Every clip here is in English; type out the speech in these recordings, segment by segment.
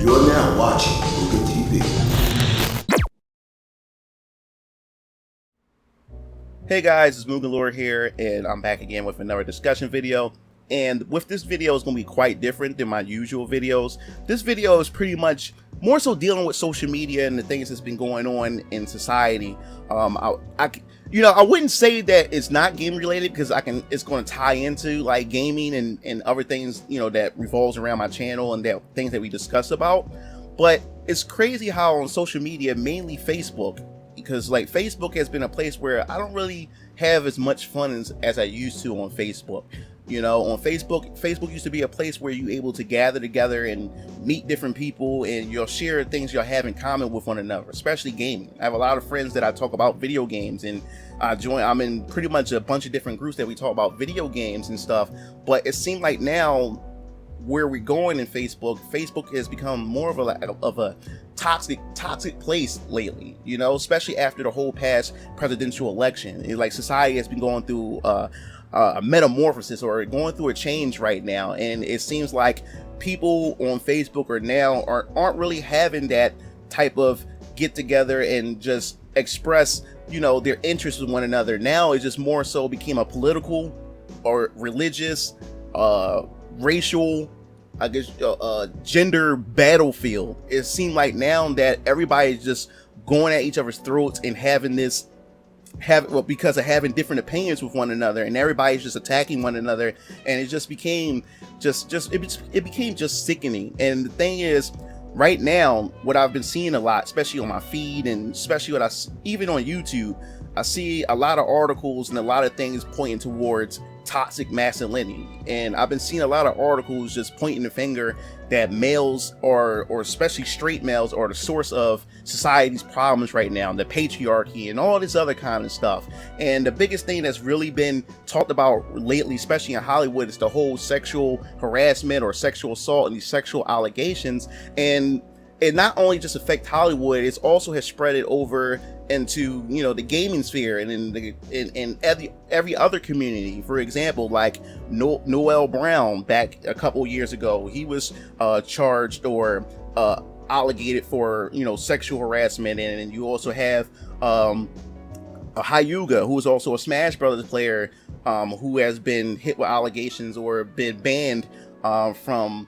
You're now watching Mugen TV. Hey guys, it's Mugen here, and I'm back again with another discussion video. And with this video, it's going to be quite different than my usual videos. This video is pretty much more so dealing with social media and the things that's been going on in society. I wouldn't say that it's not game related, because it's going to tie into like gaming and other things, that revolves around my channel and that things that we discuss about. But it's crazy how on social media, mainly Facebook, because like Facebook has been a place where I don't really have as much fun as I used to on Facebook. On Facebook used to be a place where you're able to gather together and meet different people, and you'll share things you'll have in common with one another, especially gaming. I have a lot of friends that I talk about video games, and I'm in pretty much a bunch of different groups that we talk about video games and stuff. But it seemed like now where we're going in Facebook has become more of a toxic place lately, especially after the whole past presidential election. It's like society has been going through a metamorphosis, or going through a change right now, and it seems like people on Facebook aren't really having that type of get together and just express their interests with one another. Now it just more so became a political or religious, racial, gender battlefield. It seemed like now that everybody's just going at each other's throats and because of having different opinions with one another, and everybody's just attacking one another, and it just became it became just sickening. And the thing is, right now, what I've been seeing a lot, especially on my feed, and especially even on YouTube, I see a lot of articles and a lot of things pointing towards toxic masculinity. And I've been seeing a lot of articles just pointing the finger that males, or especially straight males, are the source of society's problems right now, the patriarchy and all this other kind of stuff. And the biggest thing that's really been talked about lately, especially in Hollywood, is the whole sexual harassment or sexual assault and these sexual allegations. And it not only just affects Hollywood, it also has spread it over into the gaming sphere and in every other community. For example, like Noel Brown, back a couple years ago, he was charged or allegated for sexual harassment. And you also have Hyuga, who is also a Smash Brothers player, who has been hit with allegations or been banned from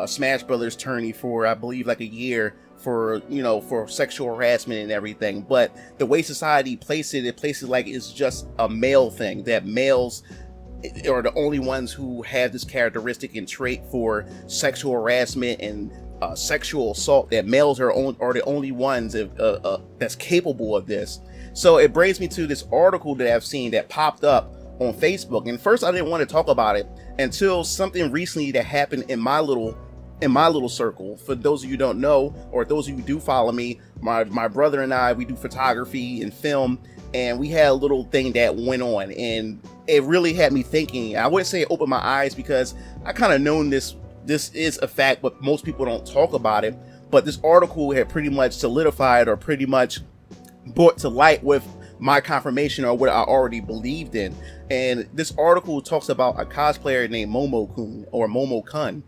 Smash Brothers tourney for, I believe, like a year, for sexual harassment and everything. But the way society places it like it's just a male thing, that males are the only ones who have this characteristic and trait for sexual harassment and sexual assault, that males are the only ones that's capable of this. So it brings me to this article that I've seen that popped up on Facebook, and first I didn't want to talk about it until something recently that happened in my little circle. For those of you who don't know, or those of you who do follow me, my brother and I, we do photography and film, and we had a little thing that went on, and it really had me thinking. I wouldn't say it opened my eyes, because I kind of known this is a fact, but most people don't talk about it. But this article had pretty much solidified, or pretty much brought to light with my confirmation, or what I already believed in. And this article talks about a cosplayer named Momo Khan.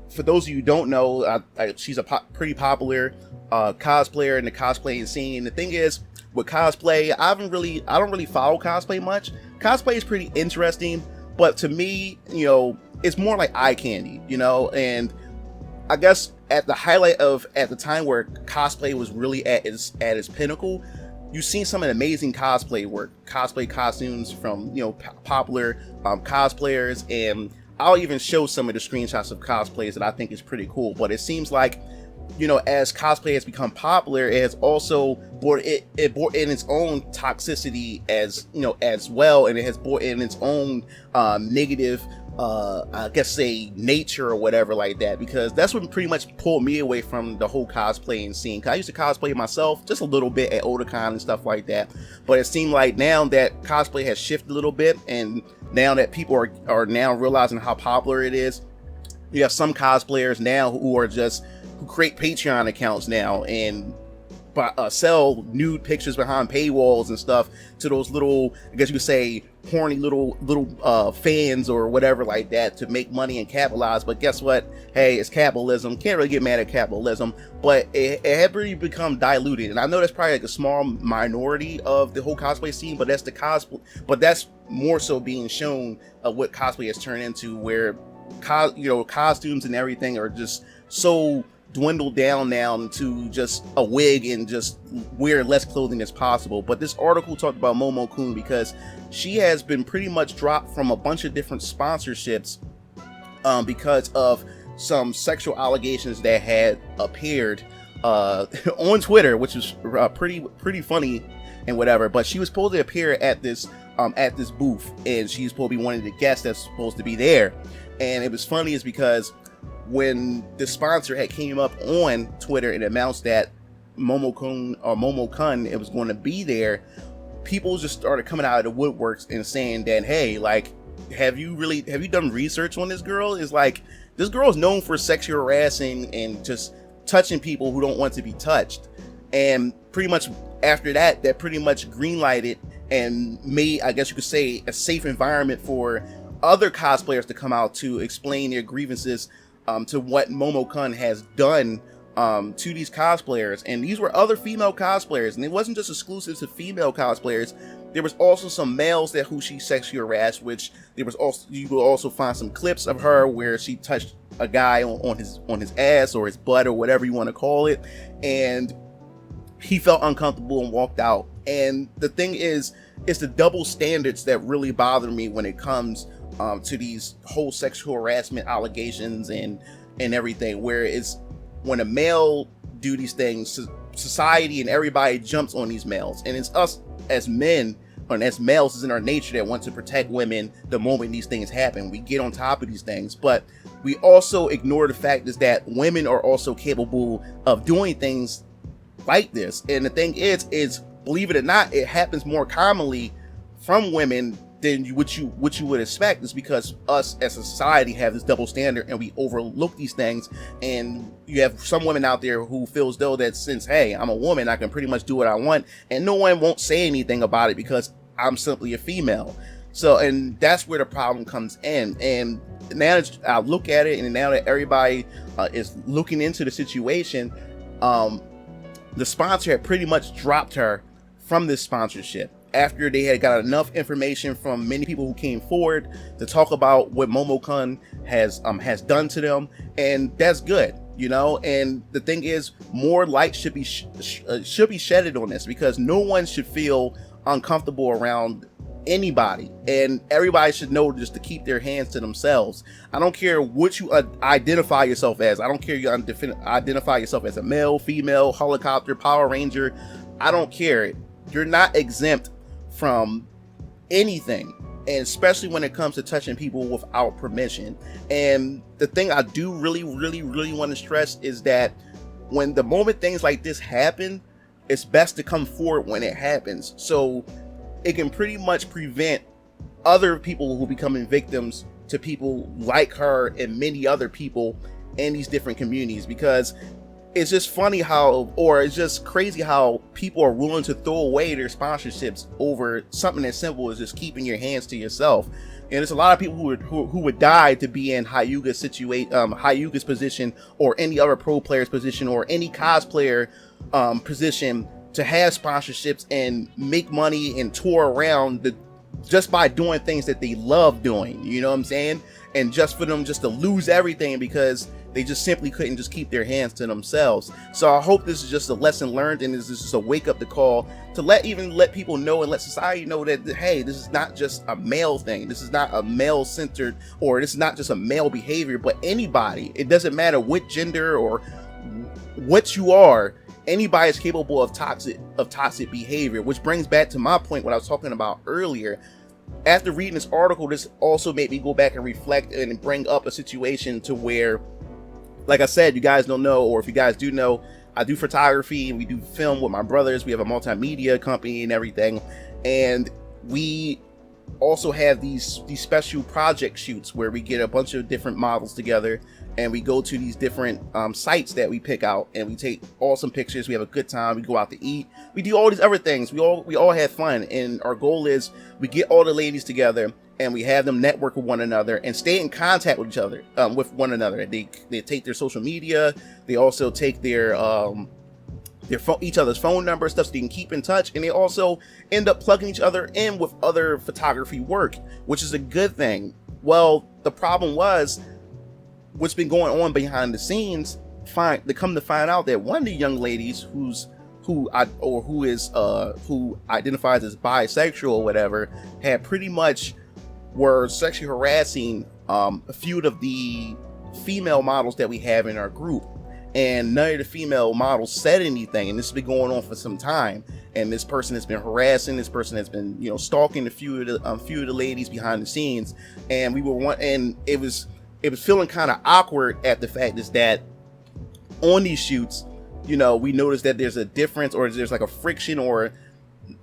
For those of you who don't know, she's a pretty popular cosplayer in the cosplaying scene. The thing is, with cosplay, I don't really follow cosplay much. Cosplay is pretty interesting, but to me, it's more like eye candy, and I guess at the time where cosplay was really at its pinnacle, you've seen some of the amazing cosplay costumes from popular cosplayers, and I'll even show some of the screenshots of cosplays that I think is pretty cool. But it seems like as cosplay has become popular, it has also brought in its own toxicity as well, and it has brought in its own negative I guess say nature or whatever like that, because that's what pretty much pulled me away from the whole cosplaying scene. 'Cause I used to cosplay myself just a little bit at Otakon and stuff like that, but it seemed like now that cosplay has shifted a little bit, and now that people are now realizing how popular it is, you have some cosplayers now who create Patreon accounts now and sell nude pictures behind paywalls and stuff to those little, I guess you could say, horny little fans or whatever like that to make money and capitalize. But guess what? Hey, it's capitalism. Can't really get mad at capitalism, but it had really become diluted. And I know that's probably like a small minority of the whole cosplay scene, but that's the cosplay. But that's more so being shown of what cosplay has turned into, where costumes and everything are just so dwindled down now to just a wig and just wear less clothing as possible. But this article talked about Momo Khan because she has been pretty much dropped from a bunch of different sponsorships because of some sexual allegations that had appeared on Twitter, which was pretty funny and whatever. But she was supposed to appear at this booth, and she's supposed to be one of the guests that's supposed to be there. And it was funny is because when the sponsor had came up on Twitter and announced that Momo Khan it was going to be there, people just started coming out of the woodworks and saying that, hey, like, have you done research on this girl? Is like, this girl is known for sexual harassing and just touching people who don't want to be touched. And pretty much after that pretty much greenlighted and made, I guess you could say, a safe environment for other cosplayers to come out to explain their grievances to what Momo Khan has done to these cosplayers. And these were other female cosplayers, and it wasn't just exclusive to female cosplayers. There was also some males who she sexually harassed, which you will also find some clips of her where she touched a guy on his ass or his butt or whatever you want to call it, and he felt uncomfortable and walked out. And the thing is, it's the double standards that really bother me when it comes to these whole sexual harassment allegations and everything, where it's when a male do these things, society and everybody jumps on these males, and it's us as men and as males, is in our nature that want to protect women the moment these things happen. We get on top of these things, but we also ignore the fact is that women are also capable of doing things like this. And the thing is believe it or not, it happens more commonly from women than what you would expect, is because us as a society have this double standard and we overlook these things. And you have some women out there who feel as though that since, hey, I'm a woman, I can pretty much do what I want and no one won't say anything about it because I'm simply a female. So, and that's where the problem comes in. And now that I look at it, and now that everybody is looking into the situation, the sponsor had pretty much dropped her from this sponsorship after they had got enough information from many people who came forward to talk about what Momo Khan has done to them. And that's good, you know. And the thing is, more light should be shedded on this, because no one should feel uncomfortable around anybody, and everybody should know just to keep their hands to themselves. I don't care what you identify yourself as. I don't care you identify yourself as a male, female, helicopter, Power Ranger. I don't care. You're not exempt from anything, and especially when it comes to touching people without permission. And the thing I do really want to stress is that when the moment things like this happen, it's best to come forward when it happens, so it can pretty much prevent other people who are becoming victims to people like her and many other people in these different communities. Because it's just funny how, or it's just crazy how people are willing to throw away their sponsorships over something as simple as just keeping your hands to yourself. And there's a lot of people who would die to be in Hyuga's position, or any other pro player's position, or any cosplayer position, to have sponsorships and make money and tour around just by doing things that they love doing, you know what I'm saying? And just for them just to lose everything because they just simply couldn't just keep their hands to themselves. So I hope this is just a lesson learned, and this is just a wake up the call to let people know and let society know that, hey, this is not just a male thing. This is not a male centered, or this is not just a male behavior, but anybody, it doesn't matter what gender or what you are, anybody is capable of toxic behavior. Which brings back to my point, what I was talking about earlier. After reading this article, this also made me go back and reflect and bring up a situation to where, like I said, you guys don't know, or if you guys do know, I do photography and we do film with my brothers. We have a multimedia company and everything, and we also have these special project shoots where we get a bunch of different models together and we go to these different sites that we pick out, and we take awesome pictures. We have a good time. We go out to eat. We do all these other things. We all have fun, and our goal is we get all the ladies together and we have them network with one another and stay in contact with each other, with one another. They take their social media. They also take their each other's phone number, stuff, so they can keep in touch, and they also end up plugging each other in with other photography work, which is a good thing. Well, the problem was what's been going on behind the scenes. They come to find out that one of the young ladies who identifies as bisexual or whatever had pretty much were sexually harassing a few of the female models that we have in our group. And none of the female models said anything, and this has been going on for some time. And this person has been harassing. This person has been, stalking a few of the ladies behind the scenes. And it was feeling kind of awkward at the fact is that on these shoots, we noticed that there's a difference, or there's like a friction, or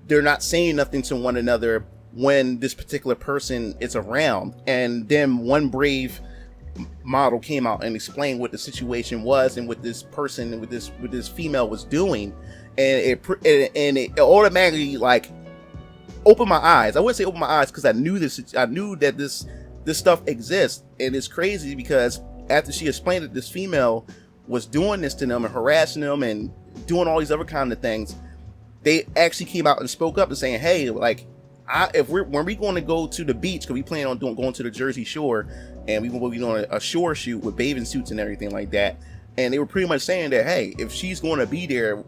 they're not saying nothing to one another when this particular person is around. And then one brave model came out and explained what the situation was and what this person and what this female was doing, and it automatically like opened my eyes. I wouldn't say open my eyes because I knew that this stuff exists, and it's crazy because after she explained that this female was doing this to them and harassing them and doing all these other kind of things, they actually came out and spoke up and saying, hey, like, when we going to go to the beach, because we plan on going to the Jersey Shore, and we will be doing a shore shoot with bathing suits and everything like that. And they were pretty much saying that, hey, if she's going to be there,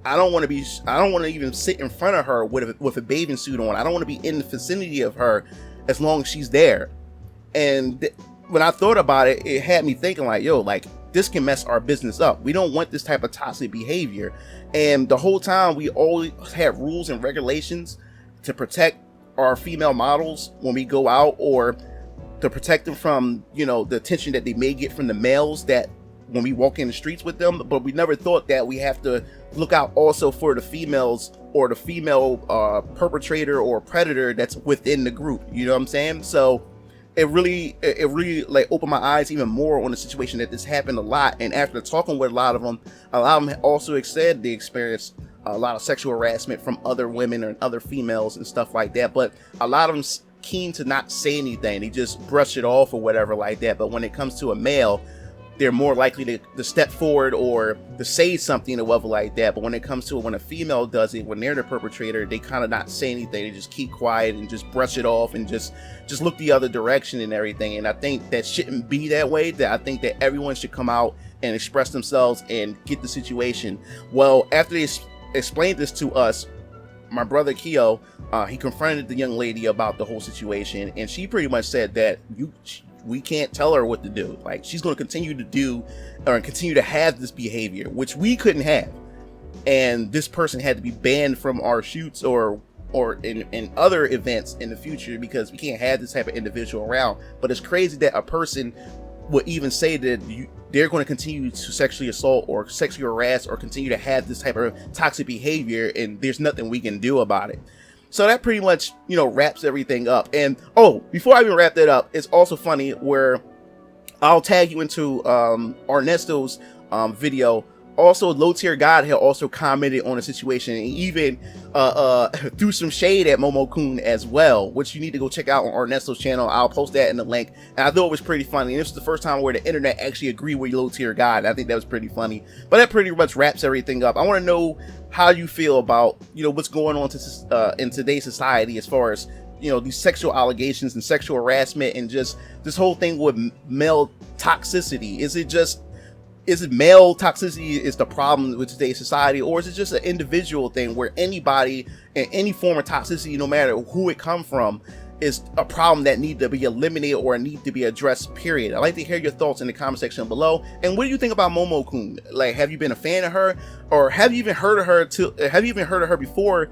I don't want to even sit in front of her with a bathing suit on. I don't want to be in the vicinity of her as long as she's there. And when I thought about it, it had me thinking like, yo, like, this can mess our business up. We don't want this type of toxic behavior. And the whole time we always had rules and regulations to protect our female models when we go out, or to protect them from, the attention that they may get from the males that when we walk in the streets with them. But we never thought that we have to look out also for the females, or the female perpetrator or predator that's within the group. You know what I'm saying? So it really like opened my eyes even more on the situation that this happened a lot. And after talking with a lot of them also said they experienced a lot of sexual harassment from other women or other females and stuff like that. But a lot of them keen to not say anything. They just brush it off or whatever like that. But when it comes to a male, they're more likely to step forward or to say something or whatever like that. But when it comes to when a female does it, when they're the perpetrator, they kind of not say anything. They just keep quiet and just brush it off and just look the other direction and everything. And I think that shouldn't be that way. That I think that everyone should come out and express themselves and get the situation. Well, after they explained this to us, my brother Keo, he confronted the young lady about the whole situation, and she pretty much said that we can't tell her what to do. Like, she's going to continue to do or continue to have this behavior, which we couldn't have. And this person had to be banned from our shoots or in other events in the future, because we can't have this type of individual around. But it's crazy that a person would even say that they're going to continue to sexually assault or sexually harass or continue to have this type of toxic behavior, and there's nothing we can do about it. So that pretty much, wraps everything up. And before I even wrap that up, it's also funny where I'll tag you into Ernesto's video. Also, Low Tier God had also commented on the situation and even threw some shade at Momo Khan as well, which you need to go check out on Ernesto's channel. I'll post that in the link. And I thought it was pretty funny. And this is the first time where the internet actually agreed with Low Tier God. I think that was pretty funny. But that pretty much wraps everything up. I want to know how you feel about, what's going on in today's society as far as, these sexual allegations and sexual harassment and just this whole thing with male toxicity. Is it male toxicity is the problem with today's society, or is it just an individual thing where anybody and any form of toxicity, no matter who it come from, is a problem that need to be eliminated or need to be addressed, period? I'd like to hear your thoughts in the comment section below. And what do you think about Momo Khan? Like, have you been a fan of her, or have you even heard of her before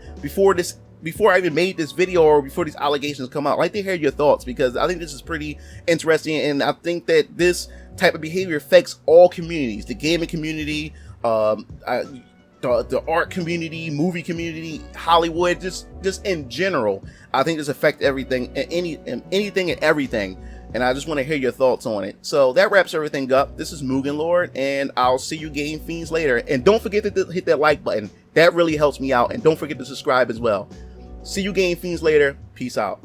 I even made this video, or before these allegations come out? I'd like to hear your thoughts, because I think this is pretty interesting, and I think that this type of behavior affects all communities: the gaming community, the art community, movie community, Hollywood, just in general. I think this affects everything and anything and everything. and I just want to hear your thoughts on it. So that wraps everything up. This is Mugen Lord, and I'll see you Game Fiends later. And don't forget to hit that like button. That really helps me out. And don't forget to subscribe as well. See you Game Fiends later. Peace out.